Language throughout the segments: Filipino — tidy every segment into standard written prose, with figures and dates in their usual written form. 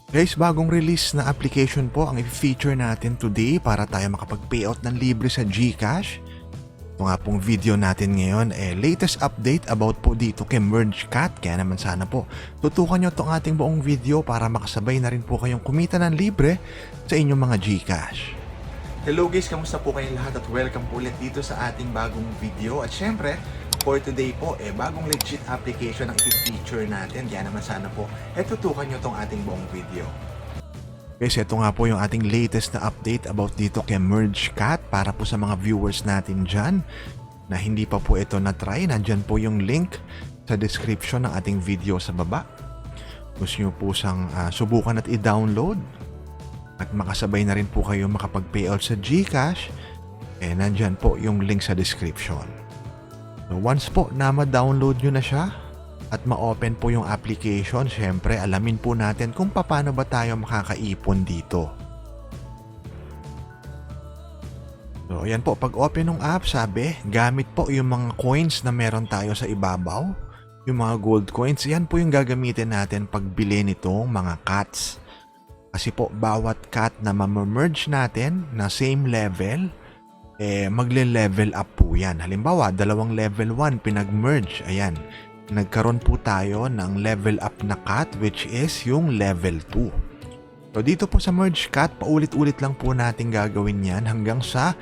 Guys, bagong release na application po ang i-feature natin today para tayo makapag-payout ng libre sa GCash. Ito nga pong video natin ngayon latest update about po dito kay MergeCat. Kaya naman sana po tutukan nyo itong ating buong video para makasabay na rin po kayong kumita ng libre sa inyong mga GCash. Hello guys, kamusta po kayong lahat at welcome po ulit dito sa ating bagong video. At syempre, for today po, bagong legit application ang i-feature natin. Kaya naman sana po, tutukan nyo itong ating buong video. Guys, ito nga po yung ating latest na update about dito kay MergeCat para po sa mga viewers natin dyan na hindi pa po ito na-try. Nandyan po yung link sa description ng ating video sa baba. Gusto nyo po siyang subukan at i-download at makasabay na rin po kayo makapag-payout sa GCash. Nandyan po yung link sa description. So once po na ma-download nyo na siya at ma-open po yung application, syempre alamin po natin kung paano ba tayo makakaipon dito. So ayan po, pag open ng app, sabi, gamit po yung mga coins na meron tayo sa ibabaw. Yung mga gold coins, yan po yung gagamitin natin pagbili nitong mga cats. Kasi po, bawat cat na ma-merge natin na same level, magle-level up po yan. Halimbawa, dalawang level 1 pinag-merge. Ayan, nagkaroon po tayo ng level up na cat which is yung level 2. So dito po sa merge cat, paulit-ulit lang po natin gagawin yan hanggang sa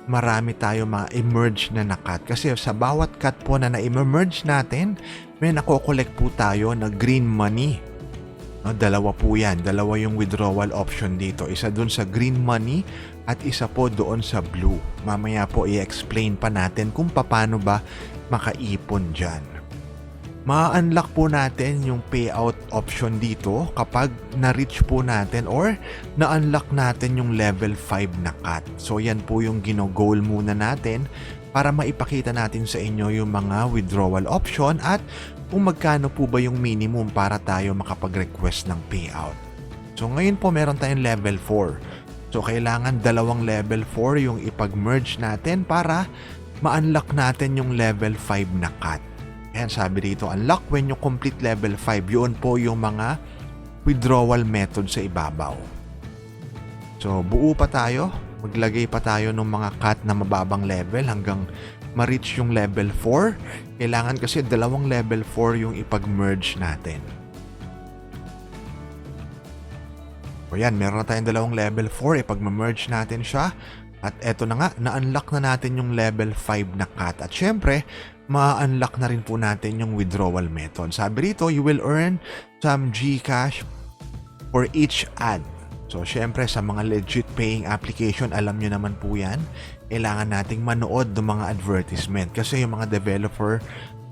marami tayo ma-emerge na cat. Kasi sa bawat cat po na na-emerge natin, may nako-collect po tayo na green money. Dalawa po yan. Dalawa yung withdrawal option dito. Isa dun sa green money at isa po doon sa blue. Mamaya po i-explain pa natin kung paano ba makaipon dyan. Ma-unlock po natin yung payout option dito kapag na-reach po natin or na-unlock natin yung level 5 na cat. So yan po yung gino-goal muna natin para maipakita natin sa inyo yung mga withdrawal option at kung magkano po ba yung minimum para tayo makapag-request ng payout. So ngayon po meron tayong level 4. So kailangan dalawang level 4 yung ipag-merge natin para ma-unlock natin yung level 5 na cat. Ayan, sabi dito, unlock when you complete level 5. Yun po yung mga withdrawal method sa ibabaw. So buo pa tayo. Maglagay pa tayo ng mga cat na mababang level hanggang ma-reach yung level 4. Kailangan kasi dalawang level 4 yung ipag-merge natin. O yan, meron na tayong dalawang level 4. Ipag-merge natin siya. At eto na nga, na-unlock na natin yung level 5 na cat. At syempre, ma-unlock na rin po natin yung withdrawal method. Sabi rito, you will earn some GCash for each ad. So, syempre, sa mga legit paying application, alam nyo naman po yan, kailangan nating manood ng mga advertisement. Kasi yung mga developer,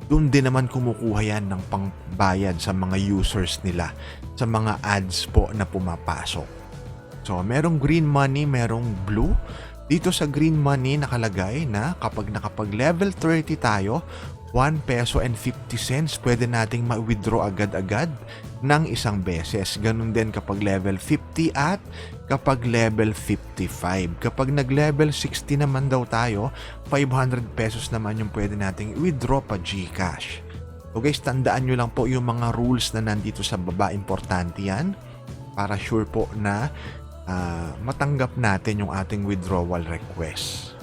doon din naman kumukuha yan ng pangbayad sa mga users nila, sa mga ads po na pumapasok. So, merong green money, merong blue. Dito sa green money, nakalagay na kapag nakapag-level 30 tayo, 1 peso and 50 cents pwede nating ma-withdraw agad-agad ng isang beses. Ganun din kapag level 50 at kapag level 55. Kapag nag-level 60 naman daw tayo, 500 pesos naman yung pwede nating withdraw pa GCash. So guys, tandaan nyo lang po yung mga rules na nandito sa baba. Importante yan para sure po na matanggap natin yung ating withdrawal request.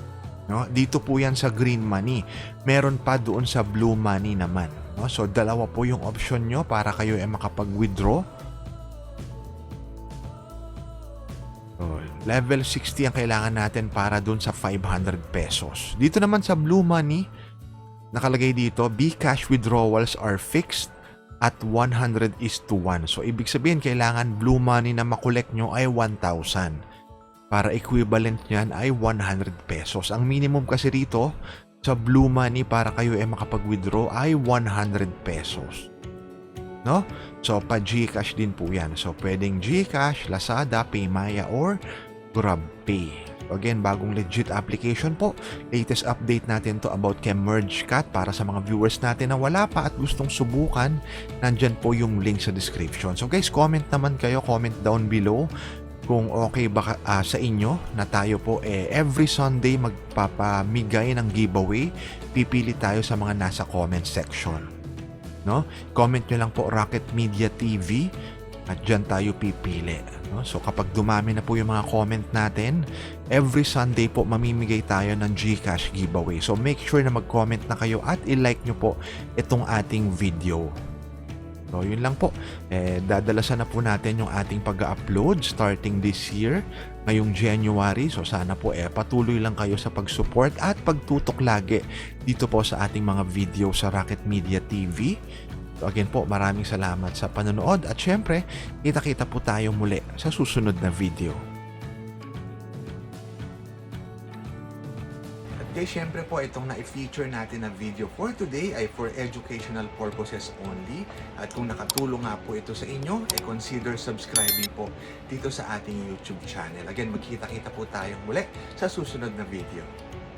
No? Dito po yan sa green money. Meron pa doon sa blue money naman. No? So, dalawa po yung option nyo para kayo ay makapag-withdraw. So, level 60 ang kailangan natin para doon sa 500 pesos. Dito naman sa blue money, nakalagay dito, Bcash withdrawals are fixed at 100:1. So, ibig sabihin, kailangan blue money na makolekt nyo ay 1,000. Para equivalent niyan ay 100 pesos. Ang minimum kasi rito sa blue money para kayo ay makapag-withdraw ay 100 pesos. No? So, pa GCash din po yan. So, pwedeng GCash, Lazada, Paymaya, or GrabPay. So, again, bagong legit application po. Latest update natin to about kay MergeCat para sa mga viewers natin na wala pa at gustong subukan. Nandyan po yung link sa description. So, guys, comment naman kayo. Comment down below kung okay ba sa inyo na tayo po every Sunday magpapamigay ng giveaway. Pipili tayo sa mga nasa comment section. No? Comment nyo lang po Rocket Media TV at dyan tayo pipili. No? So kapag dumami na po yung mga comment natin, every Sunday po mamimigay tayo ng GCash giveaway. So make sure na mag-comment na kayo at i-like nyo po itong ating video. So yun lang po. Dadalasan na po natin yung ating pag-upload starting this year, ngayong January. So sana po patuloy lang kayo sa pag-support at pagtutok lagi dito po sa ating mga video sa Rocket Media TV. So again po, maraming salamat sa panonood at syempre, kita-kita po tayo muli sa susunod na video. At syempre po, itong na-feature natin na video for today ay for educational purposes only. At kung nakatulong nga po ito sa inyo, consider subscribing po dito sa ating YouTube channel. Again, magkita-kita po tayong muli sa susunod na video.